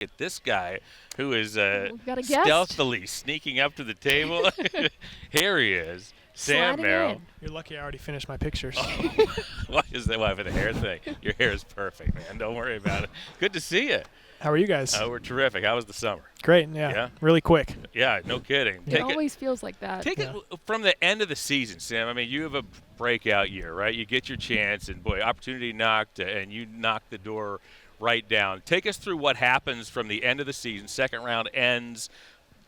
at this guy who is We've got a guest stealthily sneaking up to the table. Here he is, Sam sliding Merrill. in. You're lucky I already finished my pictures. Why is that? Why for the hair thing? Your hair is perfect, man. Don't worry about it. Good to see you. How are you guys? We're terrific. How was the summer? Great, yeah. Yeah? Really quick. Yeah, no kidding. It always feels like that. Take it from the end of the season, Sam. I mean, you have a breakout year, right? You get your chance, and boy, opportunity knocked, and you knocked the door right down. Take us through what happens from the end of the season, second round ends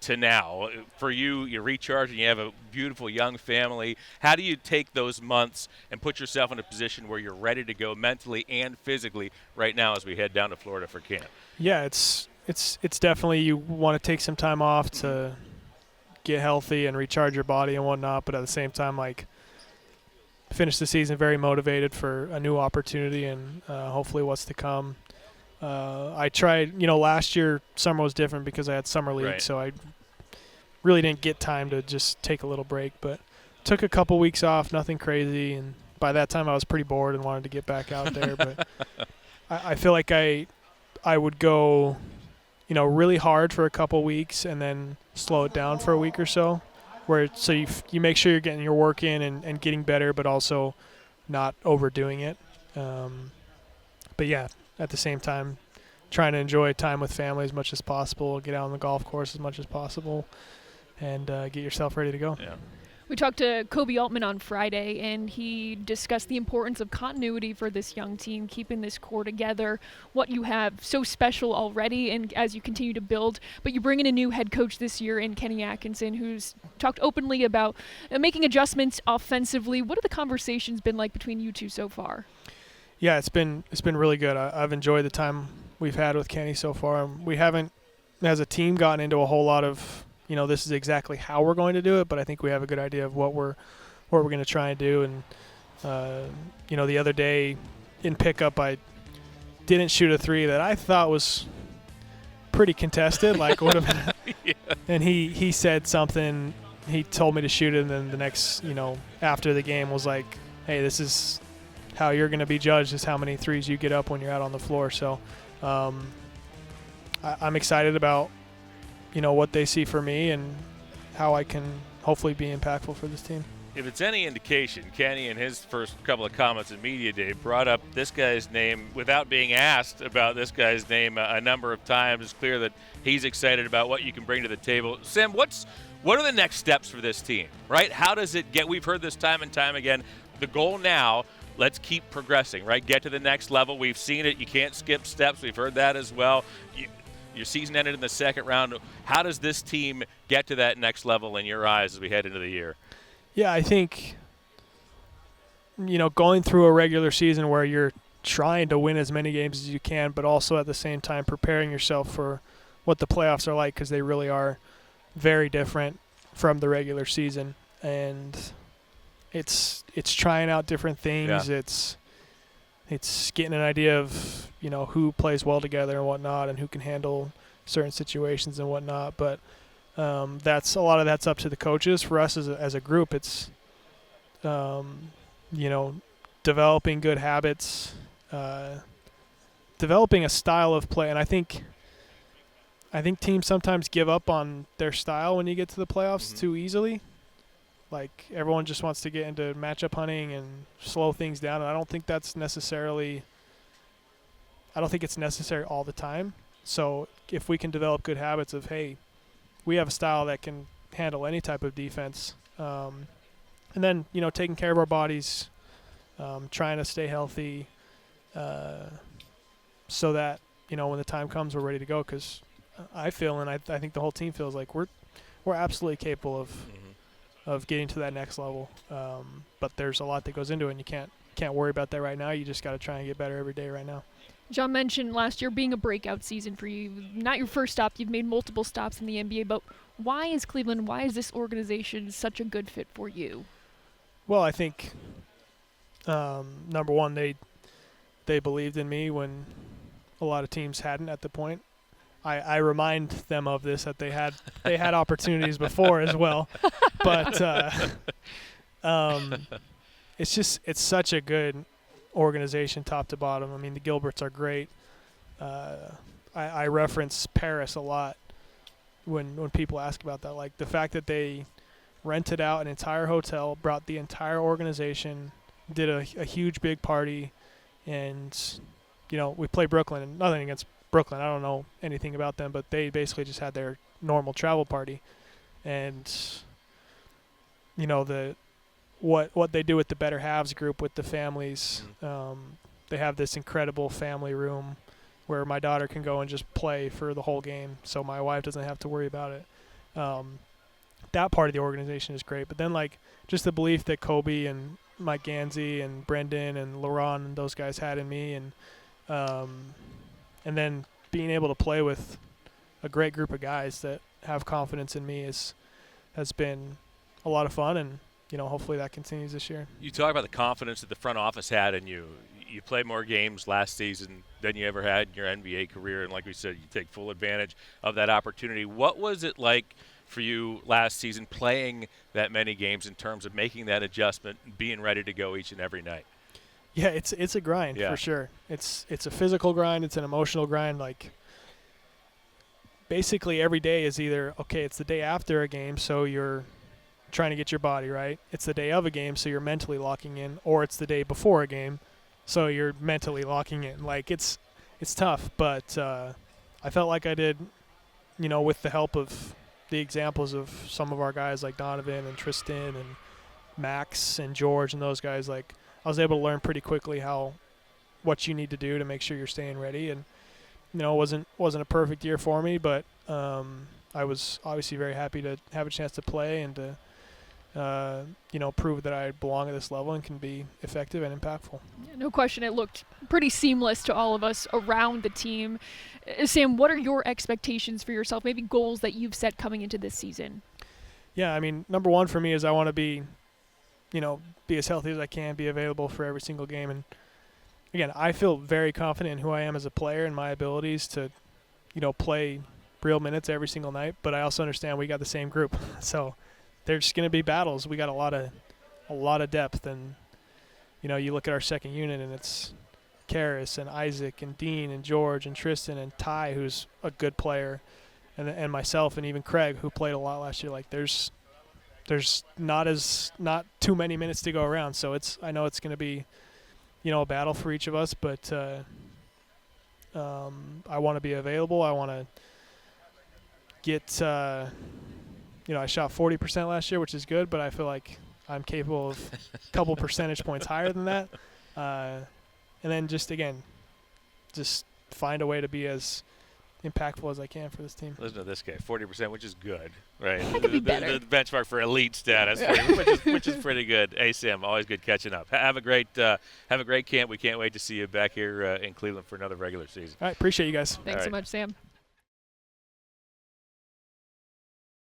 to now. For you, you recharge and you have a beautiful young family. How do you take those months and put yourself in a position where you're ready to go mentally and physically right now as we head down to Florida for camp? Yeah, it's definitely, you want to take some time off to get healthy and recharge your body and whatnot, but at the same time, like, finish the season very motivated for a new opportunity and hopefully what's to come. I tried, last year summer was different because I had summer league, Right. so I really didn't get time to just take a little break, but took a couple weeks off, nothing crazy, and by that time I was pretty bored and wanted to get back out there. But I feel like I would go, really hard for a couple weeks and then slow it down for a week or so, so you make sure you're getting your work in and getting better, but also not overdoing it. But yeah, at the same time, trying to enjoy time with family as much as possible, get out on the golf course as much as possible, and get yourself ready to go. Yeah. We talked to Kobe Altman on Friday, and he discussed the importance of continuity for this young team, keeping this core together, what you have so special already, and as you continue to build. But you bring in a new head coach this year in Kenny Atkinson, who's talked openly about making adjustments offensively. What have the conversations been like between you two so far? Yeah, it's been really good. I've enjoyed the time we've had with Kenny so far. We haven't, as a team, gotten into a whole lot of, this is exactly how we're going to do it, but I think we have a good idea of what we're going to try and do. And the other day in pickup, I didn't shoot a three that I thought was pretty contested, like would have. Yeah. And he said something. He told me to shoot it, and then the next, after the game was like, "Hey, this is how you're going to be judged, is how many threes you get up when you're out on the floor." So I'm excited about, what they see for me and how I can hopefully be impactful for this team. If it's any indication, Kenny in his first couple of comments in Media Day brought up this guy's name without being asked about this guy's name a number of times. It's clear that he's excited about what you can bring to the table. Sam, what are the next steps for this team, right? How does it get – we've heard this time and time again. The goal now, let's keep progressing, right? Get to the next level. We've seen it. You can't skip steps. We've heard that as well. Your season ended in the second round. How does this team get to that next level in your eyes as we head into the year? Yeah, I think, going through a regular season where you're trying to win as many games as you can, but also at the same time preparing yourself for what the playoffs are like, because they really are very different from the regular season. And it's trying out different things. Yeah. It's getting an idea of, who plays well together and whatnot, and who can handle certain situations and whatnot. But that's a lot of that's up to the coaches. For us as a group, it's developing good habits, developing a style of play. And I think teams sometimes give up on their style when you get to the playoffs too easily. Like, everyone just wants to get into matchup hunting and slow things down, and I don't think it's necessary all the time. So if we can develop good habits of, hey, we have a style that can handle any type of defense, and then, taking care of our bodies, trying to stay healthy, so that, when the time comes, we're ready to go. Because I feel, and I think the whole team feels like we're absolutely capable of getting to that next level. But there's a lot that goes into it, and you can't worry about that right now. You just got to try and get better every day right now. John mentioned last year being a breakout season for you. Not your first stop. You've made multiple stops in the NBA. But why is Cleveland, why is this organization such a good fit for you? Well, I think, number one, they believed in me when a lot of teams hadn't at the point. I remind them of this, that they had opportunities before as well, but it's such a good organization top to bottom. I mean, the Gilberts are great. I reference Paris a lot when people ask about that. Like the fact that they rented out an entire hotel, brought the entire organization, did a huge big party, and we play Brooklyn, and nothing against Brooklyn. I don't know anything about them, but they basically just had their normal travel party, and what they do with the Better Halves group with the families. They have this incredible family room where my daughter can go and just play for the whole game, so my wife doesn't have to worry about it. That part of the organization is great. But then, like, just the belief that Kobe and Mike Gansey and Brendan and Laurent and those guys had in me, and then being able to play with a great group of guys that have confidence in me has been a lot of fun, and hopefully that continues this year. You talk about the confidence that the front office had in you. You played more games last season than you ever had in your NBA career, and like we said, you take full advantage of that opportunity. What was it like for you last season playing that many games in terms of making that adjustment and being ready to go each and every night? Yeah, it's a grind for sure. It's a physical grind. It's an emotional grind. Like, basically every day is either, okay, it's the day after a game, so you're trying to get your body right. It's the day of a game, so you're mentally locking in, or it's the day before a game, so you're mentally locking in. Like, it's tough, but I felt like I did, with the help of the examples of some of our guys like Donovan and Tristan and Max and George and those guys. Like, I was able to learn pretty quickly what you need to do to make sure you're staying ready. And it wasn't a perfect year for me, but I was obviously very happy to have a chance to play and to prove that I belong at this level and can be effective and impactful. Yeah, no question, it looked pretty seamless to all of us around the team. Sam, what are your expectations for yourself, maybe goals that you've set coming into this season? Yeah, I mean, number one for me is I want to be as healthy as I can, be available for every single game. And again, I feel very confident in who I am as a player and my abilities to, play real minutes every single night. But I also understand we got the same group, so there's going to be battles. We got a lot of depth, and you look at our second unit, and it's Karis and Isaac and Dean and George and Tristan and Ty, who's a good player, and myself and even Craig, who played a lot last year. Like, there's not too many minutes to go around, so I know it's going to be a battle for each of us, but I want to be available. I want to get I shot 40% last year, which is good, but I feel like I'm capable of a couple percentage points higher than that. And then just find a way to be as impactful as I can for this team. Listen to this guy, 40%, which is good, right? That could be better. The benchmark for elite status, which is pretty good. Hey, Sam, always good catching up. Have a great camp. We can't wait to see you back here in Cleveland for another regular season. All right, appreciate you guys. Thanks so much, Sam.